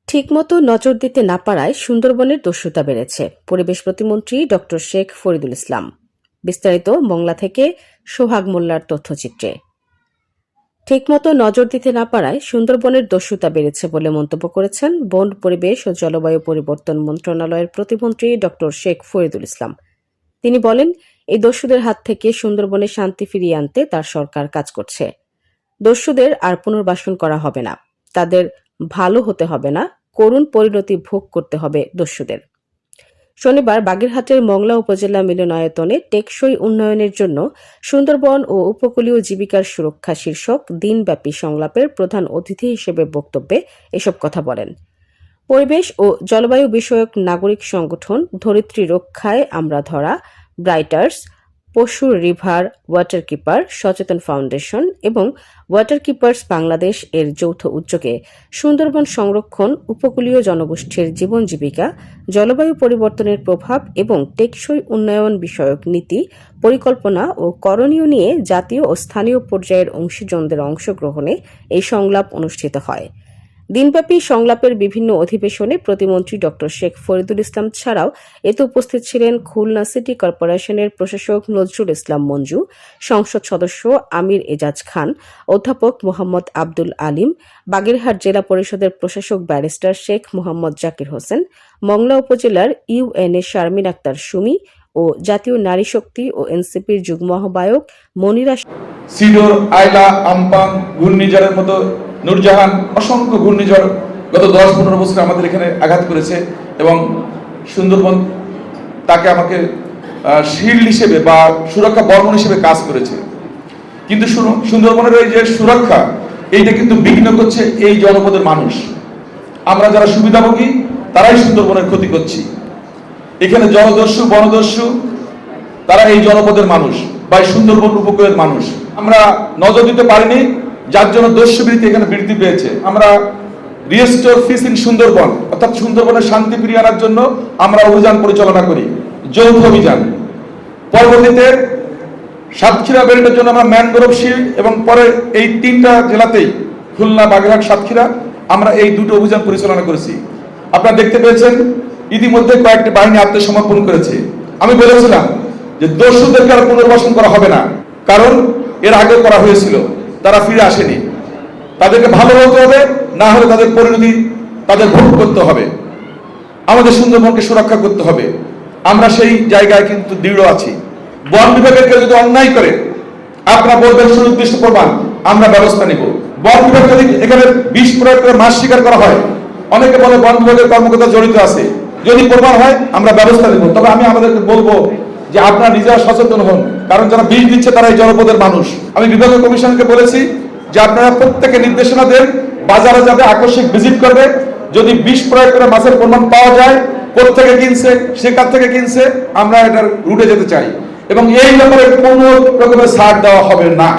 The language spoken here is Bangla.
ঠিকমতো নজর দিতে না পারায় সুন্দরবনের দস্যুতা বেড়েছে, পরিবেশ প্রতিমন্ত্রী ড শেখ ফরিদুল ইসলাম। বিস্তারিত মংলা থেকে সোহাগ মোল্লার তথ্যচিত্রে। ঠিকমতো নজর দিতে না পারায় সুন্দরবনের দস্যুতা বেড়েছে বলে মন্তব্য করেছেন বন, পরিবেশ ও জলবায়ু পরিবর্তন মন্ত্রণালয়ের প্রতিমন্ত্রী ড শেখ ফরিদুল ইসলাম। তিনি বলেন, এই দস্যুদের হাত থেকে সুন্দরবনে শান্তি ফিরিয়ে আনতে তার সরকার কাজ করছে। দস্যুদের আর পুনর্বাসন করা হবে না, তাদের ভালো হতে হবে না, করুণ পরিণতি ভোগ করতে হবে দস্যুদের। শনিবার বাগেরহাটের মংলা উপজেলা মিলনায়তনে টেকসই উন্নয়নের জন্য সুন্দরবন ও উপকূলীয় জীবিকার সুরক্ষা শীর্ষক দিনব্যাপী সংলাপের প্রধান অতিথি হিসেবে বক্তব্যে এসব কথা বলেন। পরিবেশ ও জলবায়ু বিষয়ক নাগরিক সংগঠন ধরিত্রী রক্ষায় আমরা ধরা, ব্রাইটার্স, পশুর রিভার ওয়াটার কিপার সচেতন ফাউন্ডেশন এবং ওয়াটার কিপার্স বাংলাদেশ এর যৌথ উদ্যোগে সুন্দরবন সংরক্ষণ, উপকূলীয় জনগোষ্ঠীর জীবন জীবিকা, জলবায়ু পরিবর্তনের প্রভাব এবং টেকসই উন্নয়ন বিষয়ক নীতি, পরিকল্পনা ও করণীয় নিয়ে জাতীয় ও স্থানীয় পর্যায়ের অংশীজনদের অংশগ্রহণে এই সংলাপ অনুষ্ঠিত হয়। দিনব্যাপী সংলাপের বিভিন্ন অধিবেশনে প্রতিমন্ত্রী ড শেখ ফরিদুল ইসলাম ছাড়াও এতে উপস্থিত ছিলেন খুলনা সিটি কর্পোরেশনের প্রশাসক নজরুল ইসলাম মঞ্জু, সংসদ সদস্য আমির এজাজ খান, অধ্যাপক মোহাম্মদ আব্দুল আলিম, বাগেরহাট জেলা পরিষদের প্রশাসক ব্যারিস্টার শেখ মোহাম্মদ জাকির হোসেন, মংলা উপজেলার ইউএনএ শারমিন আক্তার সুমি ও জাতীয় নারী শক্তি ও এনসিপির যুগ্ম আহ্বায়ক মনিরা। সিডর, আইলা, আমপান, ঘূর্ণিঝড়ের মতো নূরজাহান, অসংখ্য ঘূর্ণিঝড় গত 10-15 বছর আমাদের এখানে আঘাত করেছে এবং সুন্দরবন তাকে আমাকে শিল্ড হিসেবে বা সুরক্ষা বর্মন হিসেবে কাজ করেছে। কিন্তু সুন্দরবনের এই যে সুরক্ষা, এইটা কিন্তু বিঘ্ন করছে এই জনপদের মানুষ। আমরা যারা সুবিধাভোগী তারাই সুন্দরবনের ক্ষতি করছি। এখানে জলদস্যু, বনদস্যু তারা এই জনপদের মানুষ বা সুন্দরবন উপকূলের মানুষ। আমরা নজর দিতে পারিনি, যার জন্য দস্যুবৃত্তি এখানে বৃদ্ধি পেয়েছে। আমরা রিস্টোর পিস ইন সুন্দরবন অর্থাৎ সুন্দরবনের শান্তি ফিরিয়ে আনার জন্য আমরা অভিযান পরিচালনা করি, যৌথ অভিযান। পরবর্তীতে সাতক্ষীরা বেল্টের জন্য আমরা ম্যানগ্রোভ শিল্ড এবং পরে এই 3টা জেলাতেই খুলনা, বাগেরহাট, সাতক্ষীরা আমরা এই 2টো অভিযান পরিচালনা করেছি। আপনারা দেখতে পেয়েছেন ইতিমধ্যে কয়েকটি বাহিনী আত্মসমর্পণ করেছে। আমি বলেছিলাম যে দস্যুদেরকে আর পুনর্বাসন করা হবে না, কারণ এর আগে করা হয়েছিল, তারা ফিরে আসেনি। তাদেরকে ভালো হতে হবে, না হলে তাদের পরিণতি তাদের ভোগ করতে হবে। আমাদের সুন্দরবনকে সুরক্ষা করতে হবে। আমরা সেই জায়গায় কিন্তু দৃঢ় আছি। বন বিভাগের কেউ যদি অন্যায় করে আপনারা বলবেন সুনির্দিষ্ট প্রমাণ, আমরা ব্যবস্থা নিব। বন বিভাগ যদি এখানে বিষ প্রয়োগ করে মাছ শিকার করা হয়, অনেকে বলে বন বিভাগের কর্মকর্তা জড়িত আছে, যদি প্রমাণ হয় আমরা ব্যবস্থা নিব। তবে আমি আমাদেরকে বলবো যে আপনারা নিজেরা সচেতন হন, কারণ যারা বিষ দিচ্ছে তারা এই জনপদের মানুষ। আমি বিভাগীয় কমিশনকে বলেছি যে আপনারা প্রত্যেকে নির্দেশনা দেন, বাজারে যাবে, আকস্মিক ভিজিট করবে, যদি বিষ প্রয়োগ করে মাছের প্রমাণ পাওয়া যায়, কোথা থেকে কিনছে, সে কার থেকে কিনছে, আমরা এটার রুটে যেতে চাই এবং এই ব্যাপারে কোনো রকমের ছাড় দেওয়া হবে না।